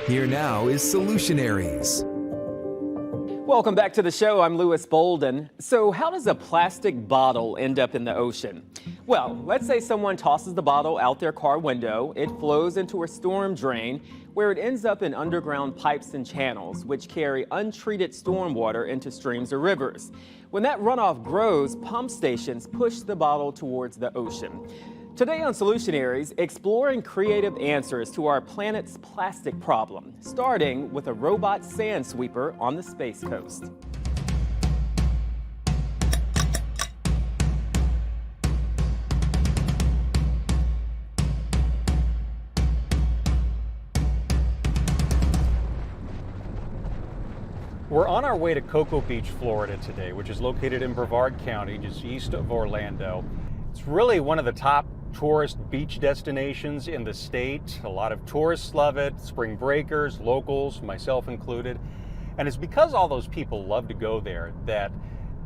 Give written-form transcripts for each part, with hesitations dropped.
Here now is Solutionaries. Welcome back to the show. I'm Lewis Bolden. So how does a plastic bottle end up in the ocean? Well, let's say someone tosses the bottle out their car window. It flows into a storm drain where it ends up in underground pipes and channels, which carry untreated stormwater into streams or rivers. When that runoff grows, pump stations push the bottle towards the ocean. Today on Solutionaries, exploring creative answers to our planet's plastic problem, starting with a robot sand sweeper on the Space Coast. We're on our way to Cocoa Beach, Florida today, which is located in Brevard County, just east of Orlando. It's really one of the top tourist beach destinations in the state. A lot of tourists love it, spring breakers, locals, myself included. And it's because all those people love to go there that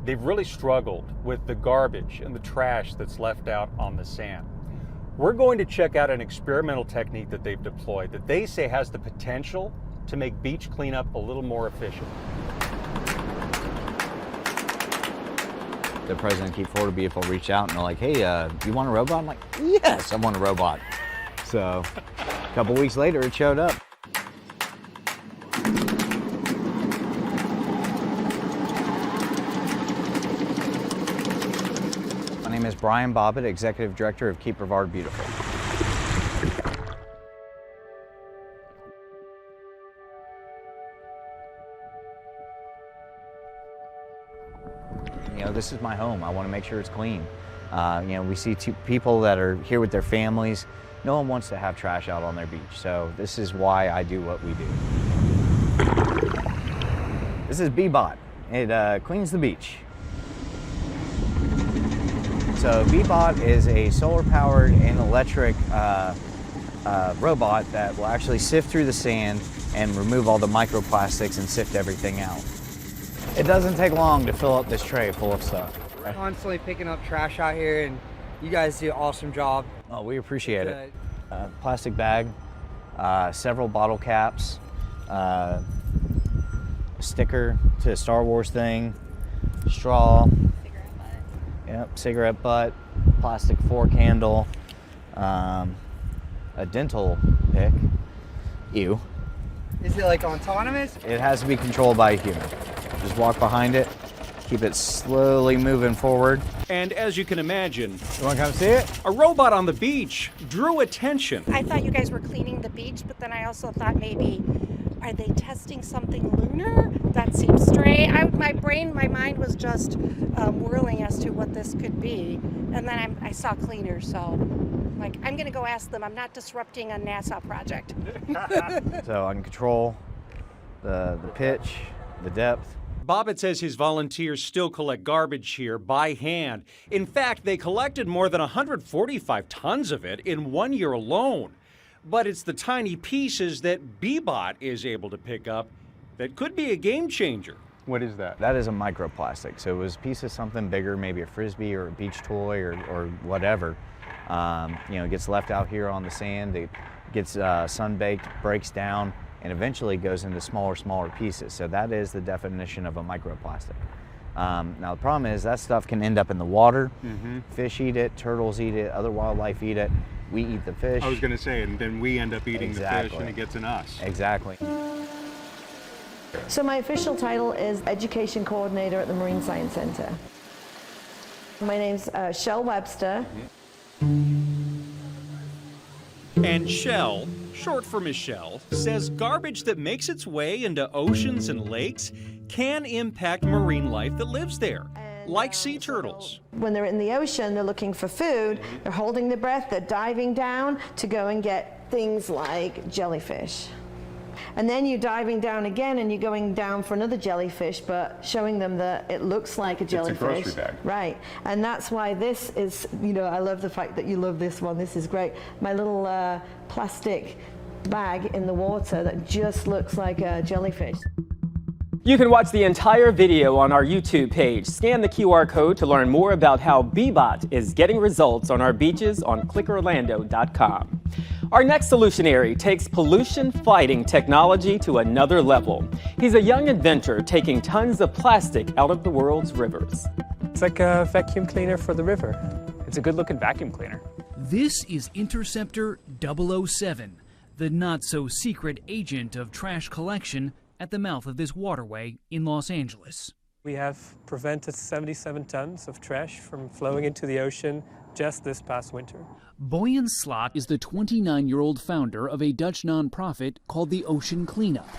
they've really struggled with the garbage and the trash that's left out on the sand. We're going to check out an experimental technique that they've deployed that they say has the potential to make beach cleanup a little more efficient. The president of Keep Florida Beautiful reached out and they're like, hey, you want a robot? I'm like, yes, I want a robot. So a couple weeks later, it showed up. My name is Brian Bobbitt, Executive Director of Keep Brevard Beautiful. You know, this is my home. I want to make sure it's clean. We see people that are here with their families. No one wants to have trash out on their beach. So this is why I do what we do. This is Bee-Bot. It cleans the beach. So Bee-Bot is a solar-powered and electric robot that will actually sift through the sand and remove all the microplastics and sift everything out. It doesn't take long to fill up this tray full of stuff. We're constantly picking up trash out here, and you guys do an awesome job. Oh, we appreciate it. Plastic bag, several bottle caps, a sticker to a Star Wars thing, straw, cigarette butt. Yep, cigarette butt, plastic fork handle, a dental pick. Ew. Is it like autonomous? It has to be controlled by a human. Just walk behind it, keep it slowly moving forward. And as you can imagine, You want to come see it? a robot on the beach drew attention. I thought you guys were cleaning the beach, but then I also thought maybe, are they testing something lunar? That seems strange. My mind was just whirling as to what this could be. And then I saw cleaners, so I'm gonna go ask them. I'm not disrupting a NASA project. So I can control the pitch, the depth. Bobbitt says his volunteers still collect garbage here by hand. In fact, they collected more than 145 tons of it in 1 year alone. But it's the tiny pieces that Bee-Bot is able to pick up that could be a game changer. What is that? That is a microplastic. So it was a piece of something bigger, maybe a Frisbee or a beach toy or whatever. It gets left out here on the sand. It gets sun-baked, breaks down, and eventually goes into smaller pieces. So that is the definition of a microplastic. Now the problem is that stuff can end up in the water. Mm-hmm. Fish eat it, turtles eat it, other wildlife eat it. We eat the fish. I was going to say, and then we end up eating the fish and it gets in us. Exactly. So my official title is Education Coordinator at the Marine Science Center. My name's Shell Webster. And Shell, short for Michelle, says garbage that makes its way into oceans and lakes can impact marine life that lives there, like sea turtles. When they're in the ocean, they're looking for food, they're holding their breath, they're diving down to go and get things like jellyfish. And then you're diving down again and you're going down for another jellyfish, but showing them that it looks like a jellyfish. It's a grocery bag. Right. And that's why this is, I love the fact that you love this one. This is great. My little plastic bag in the water that just looks like a jellyfish. You can watch the entire video on our YouTube page. Scan the QR code to learn more about how Bee-Bot is getting results on our beaches on clickorlando.com. Our next solutionary takes pollution fighting technology to another level. He's a young inventor taking tons of plastic out of the world's rivers. It's like a vacuum cleaner for the river. It's a good looking vacuum cleaner. This is Interceptor 007, the not-so-secret agent of trash collection at the mouth of this waterway in Los Angeles. We have prevented 77 tons of trash from flowing into the ocean just this past winter. Boyan Slat is the 29-year-old founder of a Dutch nonprofit called the Ocean Cleanup.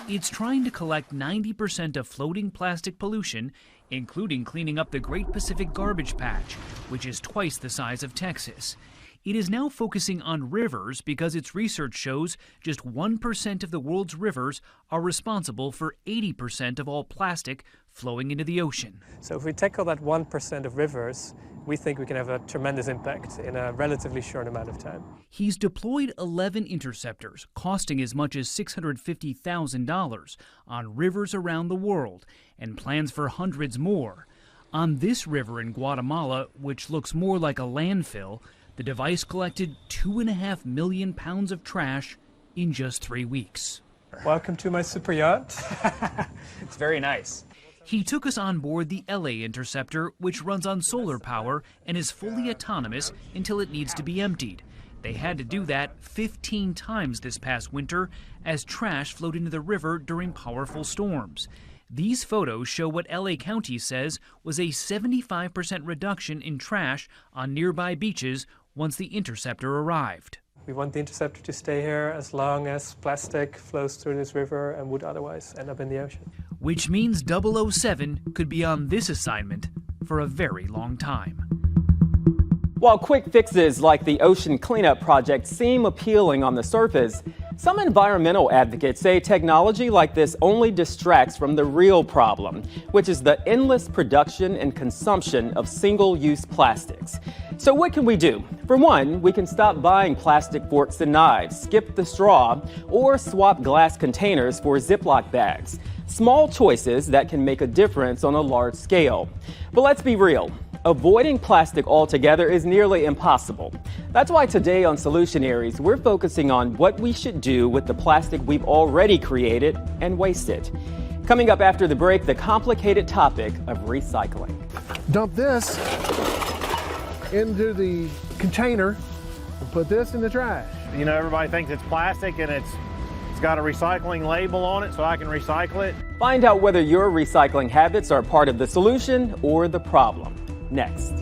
It's trying to collect 90% of floating plastic pollution, including cleaning up the Great Pacific Garbage Patch, which is twice the size of Texas. It is now focusing on rivers because its research shows just 1% of the world's rivers are responsible for 80% of all plastic flowing into the ocean. So if we tackle that 1% of rivers, we think we can have a tremendous impact in a relatively short amount of time. He's deployed 11 interceptors, costing as much as $650,000 on rivers around the world, and plans for hundreds more. On this river in Guatemala, which looks more like a landfill, the device collected 2.5 million pounds of trash in just 3 weeks. Welcome to my super yacht. It's very nice. He took us on board the LA Interceptor, which runs on solar power and is fully autonomous until it needs to be emptied. They had to do that 15 times this past winter as trash flowed into the river during powerful storms. These photos show what LA County says was a 75% reduction in trash on nearby beaches once the Interceptor arrived. We want the Interceptor to stay here as long as plastic flows through this river and would otherwise end up in the ocean. Which means 007 could be on this assignment for a very long time. While quick fixes like the Ocean Cleanup Project seem appealing on the surface, some environmental advocates say technology like this only distracts from the real problem, which is the endless production and consumption of single-use plastics. So what can we do? For one, we can stop buying plastic forks and knives, skip the straw, or swap glass containers for Ziploc bags. Small choices that can make a difference on a large scale. But let's be real. Avoiding plastic altogether is nearly impossible. That's why today on Solutionaries, we're focusing on what we should do with the plastic we've already created and wasted. Coming up after the break, the complicated topic of recycling. Dump this into the container and put this in the trash. You know, everybody thinks it's plastic and it's got a recycling label on it, so I can recycle it. Find out whether your recycling habits are part of the solution or the problem. Next.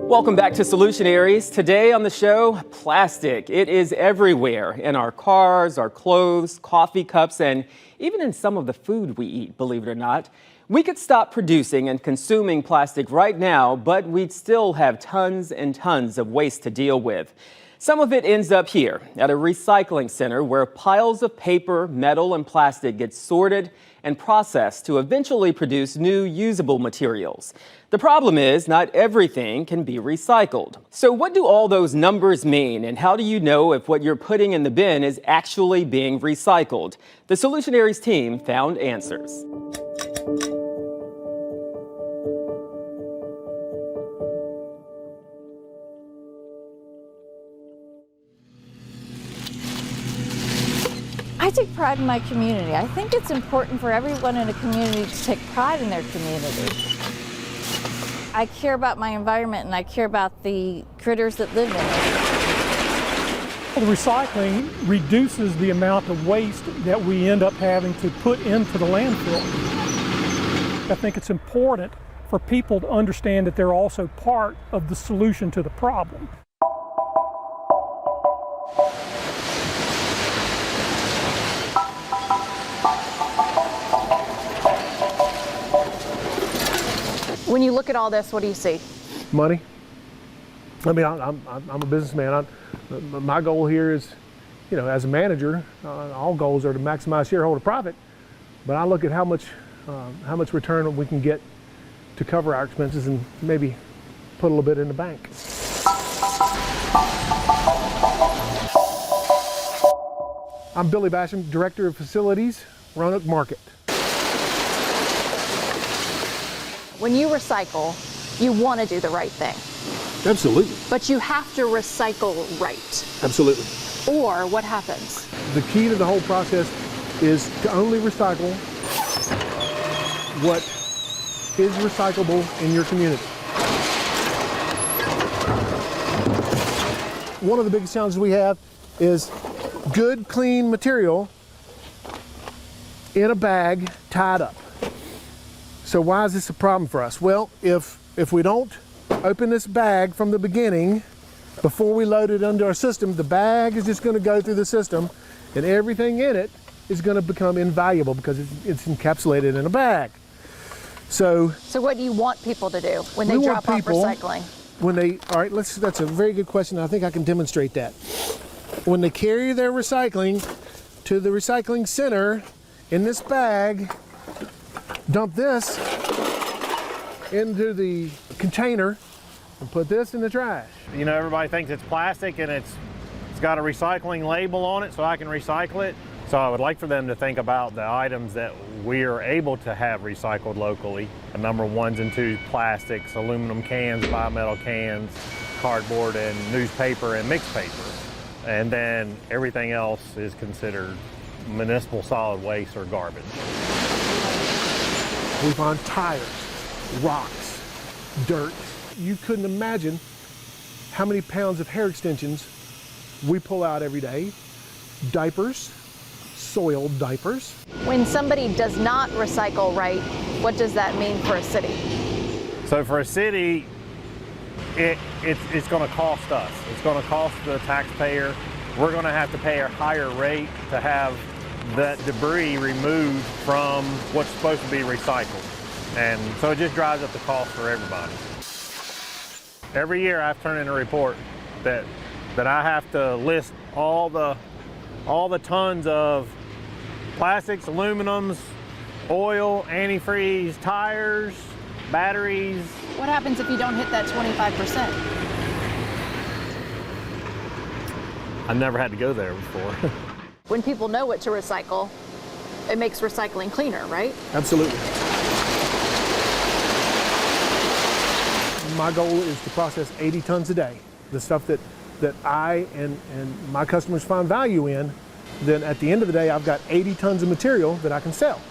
Welcome back to Solutionaries. Today on the show, plastic. It is everywhere in our cars, our clothes, coffee cups, and even in some of the food we eat, believe it or not. We could stop producing and consuming plastic right now, but we'd still have tons and tons of waste to deal with. Some of it ends up here at a recycling center where piles of paper, metal, and plastic get sorted and processed to eventually produce new usable materials. The problem is not everything can be recycled. So what do all those numbers mean, and how do you know if what you're putting in the bin is actually being recycled? The Solutionaries team found answers. I take pride in my community. I think it's important for everyone in a community to take pride in their community. I care about my environment and I care about the critters that live in it. The recycling reduces the amount of waste that we end up having to put into the landfill. I think it's important for people to understand that they're also part of the solution to the problem. When you look at all this, what do you see? Money. I mean, I'm a businessman. My goal here is, you know, as a manager, all goals are to maximize shareholder profit. But I look at how much return we can get to cover our expenses and maybe put a little bit in the bank. I'm Billy Basham, Director of Facilities, Roanoke Market. When you recycle, you want to do the right thing. Absolutely. But you have to recycle right. Absolutely. Or what happens? The key to the whole process is to only recycle what is recyclable in your community. One of the biggest challenges we have is good, clean material in a bag tied up. So why is this a problem for us? Well, if we don't open this bag from the beginning, before we load it into our system, the bag is just going to go through the system and everything in it is going to become invaluable because it's encapsulated in a bag. So what do you want people to do when they drop off recycling? That's a very good question. I think I can demonstrate that. When they carry their recycling to the recycling center in this bag, dump this into the container and put this in the trash. You know, everybody thinks it's plastic and it's got a recycling label on it so I can recycle it. So I would like for them to think about the items that we are able to have recycled locally. Number 1s and 2s, plastics, aluminum cans, bimetal cans, cardboard and newspaper and mixed paper. And then everything else is considered municipal solid waste or garbage. We find tires, rocks, dirt. You couldn't imagine how many pounds of hair extensions we pull out every day. Diapers, soiled diapers. When somebody does not recycle right, what does that mean for a city? So for a city, it's going to cost us. It's going to cost the taxpayer. We're going to have to pay a higher rate to have that debris removed from what's supposed to be recycled. And so it just drives up the cost for everybody. Every year I've turned in a report that I have to list all the tons of plastics, aluminums, oil, antifreeze, tires, batteries. What happens if you don't hit that 25%? I've never had to go there before. When people know what to recycle, it makes recycling cleaner, right? Absolutely. My goal is to process 80 tons a day. The stuff that I and my customers find value in, then at the end of the day, I've got 80 tons of material that I can sell.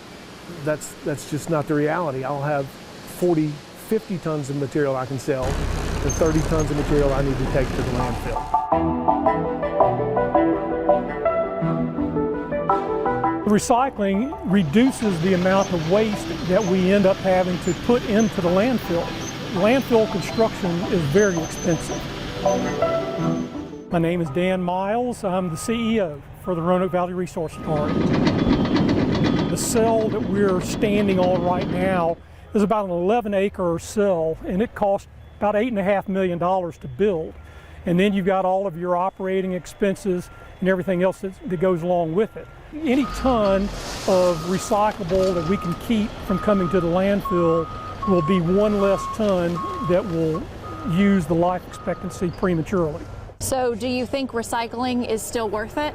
That's just not the reality. I'll have 40, 50 tons of material I can sell and 30 tons of material I need to take to the landfill. Recycling reduces the amount of waste that we end up having to put into the landfill. Landfill construction is very expensive. My name is Dan Miles. I'm the CEO for the Roanoke Valley Resource Park. The cell that we're standing on right now is about an 11-acre cell, and it cost about $8.5 million to build. And then you've got all of your operating expenses and everything else that goes along with it. Any ton of recyclable that we can keep from coming to the landfill will be one less ton that will use the life expectancy prematurely. So do you think recycling is still worth it?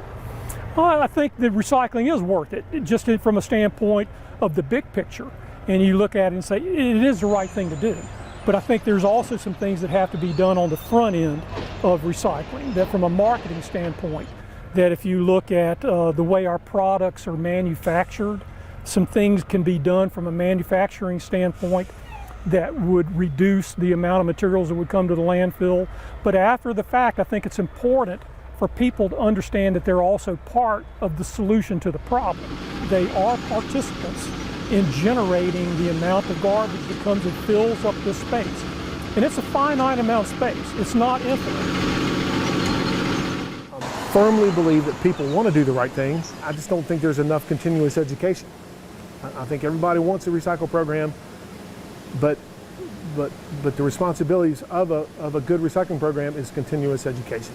Well, I think that recycling is worth it, just from a standpoint of the big picture. And you look at it and say, it is the right thing to do. But I think there's also some things that have to be done on the front end of recycling, that from a marketing standpoint, that if you look at the way our products are manufactured, some things can be done from a manufacturing standpoint that would reduce the amount of materials that would come to the landfill. But after the fact, I think it's important for people to understand that they're also part of the solution to the problem. They are participants in generating the amount of garbage that comes and fills up this space. And it's a finite amount of space. It's not infinite. I firmly believe that people want to do the right thing. I just don't think there's enough continuous education. I think everybody wants a recycle program, but the responsibilities of a good recycling program is continuous education.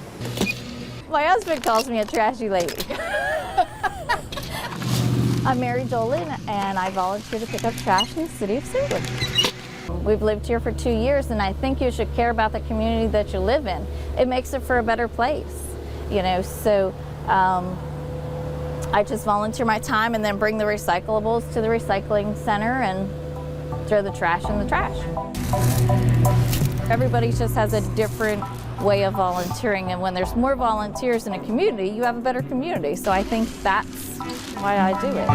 My husband calls me a trashy lady. I'm Mary Dolan, and I volunteer to pick up trash in the city of Seward. We've lived here for 2 years, and I think you should care about the community that you live in. It makes it for a better place, you know. So I just volunteer my time and then bring the recyclables to the recycling center, and throw the trash in the trash. Everybody just has a different way of volunteering, and when there's more volunteers in a community, you have a better community. So I think that's why I do it.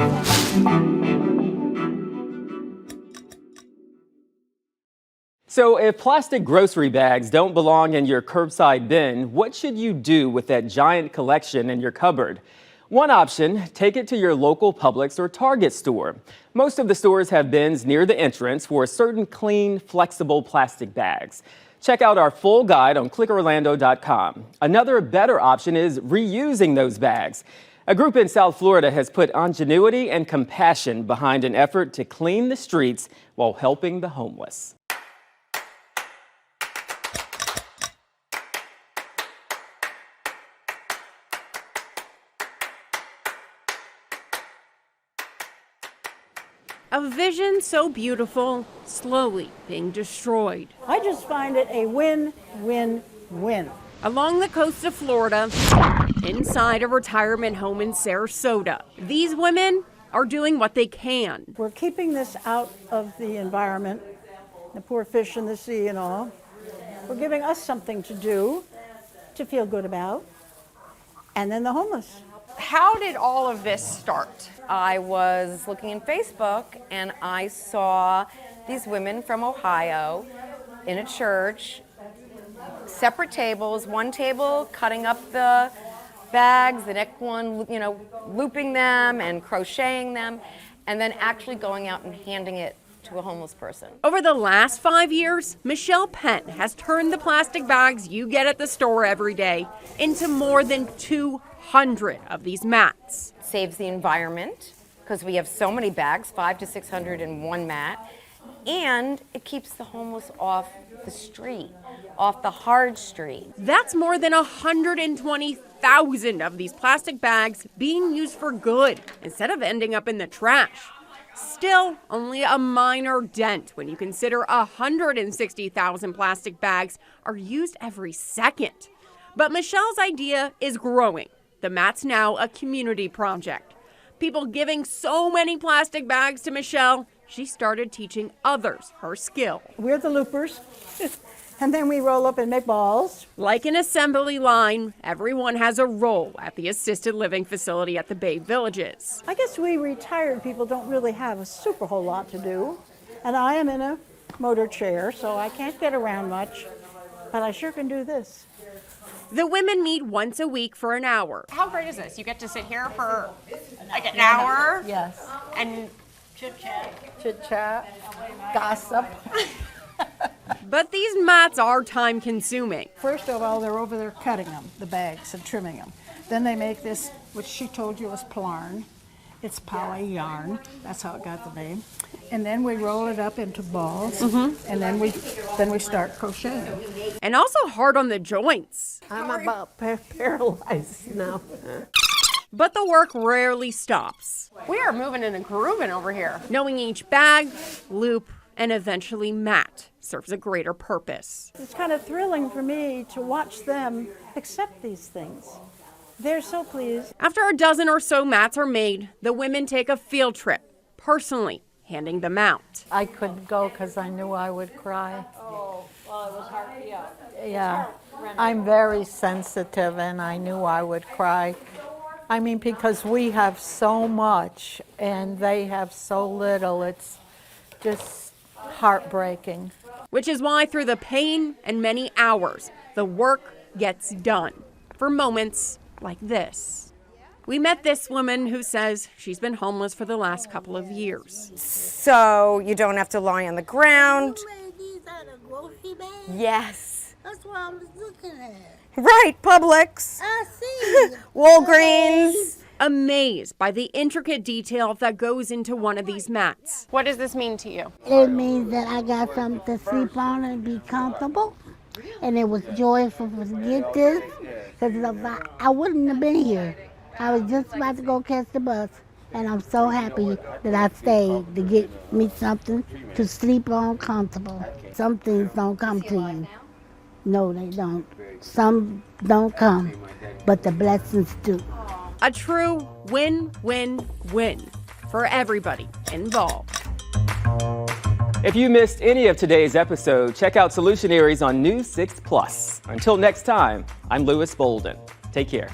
So if plastic grocery bags don't belong in your curbside bin, what should you do with that giant collection in your cupboard? One option, take it to your local Publix or Target store. Most of the stores have bins near the entrance for certain clean, flexible plastic bags. Check out our full guide on clickorlando.com. Another better option is reusing those bags. A group in South Florida has put ingenuity and compassion behind an effort to clean the streets while helping the homeless. A vision so beautiful, slowly being destroyed. I just find it a win-win-win. Along the coast of Florida, inside a retirement home in Sarasota, these women are doing what they can. We're keeping this out of the environment, the poor fish in the sea and all. We're giving us something to do, to feel good about, and then the homeless. How did all of this start? I was looking in Facebook and I saw these women from Ohio in a church, separate tables, one table cutting up the bags, the next one, looping them and crocheting them, and then actually going out and handing it to a homeless person. Over the last 5 years, Michelle Penn has turned the plastic bags you get at the store every day into more than 200 of these mats. It saves the environment because we have so many bags, 500 to 600 in one mat, and it keeps the homeless off the street, off the hard street. That's more than 120,000 of these plastic bags being used for good instead of ending up in the trash. Still, only a minor dent when you consider 160,000 plastic bags are used every second. But Michelle's idea is growing. The mat's now a community project. People giving so many plastic bags to Michelle, she started teaching others her skill. We're the loopers, and then we roll up and make balls. Like an assembly line, everyone has a role at the assisted living facility at the Bay Villages. I guess we retired people don't really have a super whole lot to do, and I am in a motor chair, so I can't get around much, but I sure can do this. The women meet once a week for an hour. How great is this? You get to sit here for like an hour? Yes. And Chit-chat, gossip. But these mats are time consuming. First of all, they're over there cutting them, the bags, and trimming them. Then they make this, which she told you was plarn. It's poly yarn. That's how it got the name. And then we roll it up into balls, and then we start crocheting. And also hard on the joints. I'm about paralyzed now. But the work rarely stops. we are moving and grooving over here. Knowing each bag, loop, and eventually mat serves a greater purpose. It's kind of thrilling for me to watch them accept these things. They're so pleased. After a dozen or so mats are made, the women take a field trip, personally handing them out. I couldn't go because I knew I would cry. Oh, well, it was hard for you. Yeah, I'm very sensitive and I knew I would cry. I mean, because we have so much and they have so little, it's just heartbreaking. Which is why through the pain and many hours, the work gets done for moments like this. We met this woman who says she's been homeless for the last couple of years. So you don't have to lie on the ground. These are the grocery bags? Yes. That's what I was looking at. Right, Publix. I see. Walgreens. Amazed by the intricate detail that goes into one of these mats. What does this mean to you? It means that I got something to sleep on and be comfortable. And it was joyful to get this, because I wouldn't have been here. I was just about to go catch the bus, and I'm so happy that I stayed to get me something to sleep on comfortable. Some things don't come to you. No, they don't. Some don't come, but the blessings do. A true win-win-win for everybody involved. If you missed any of today's episode, check out Solutionaries on News 6 Plus. Until next time, I'm Lewis Bolden. Take care.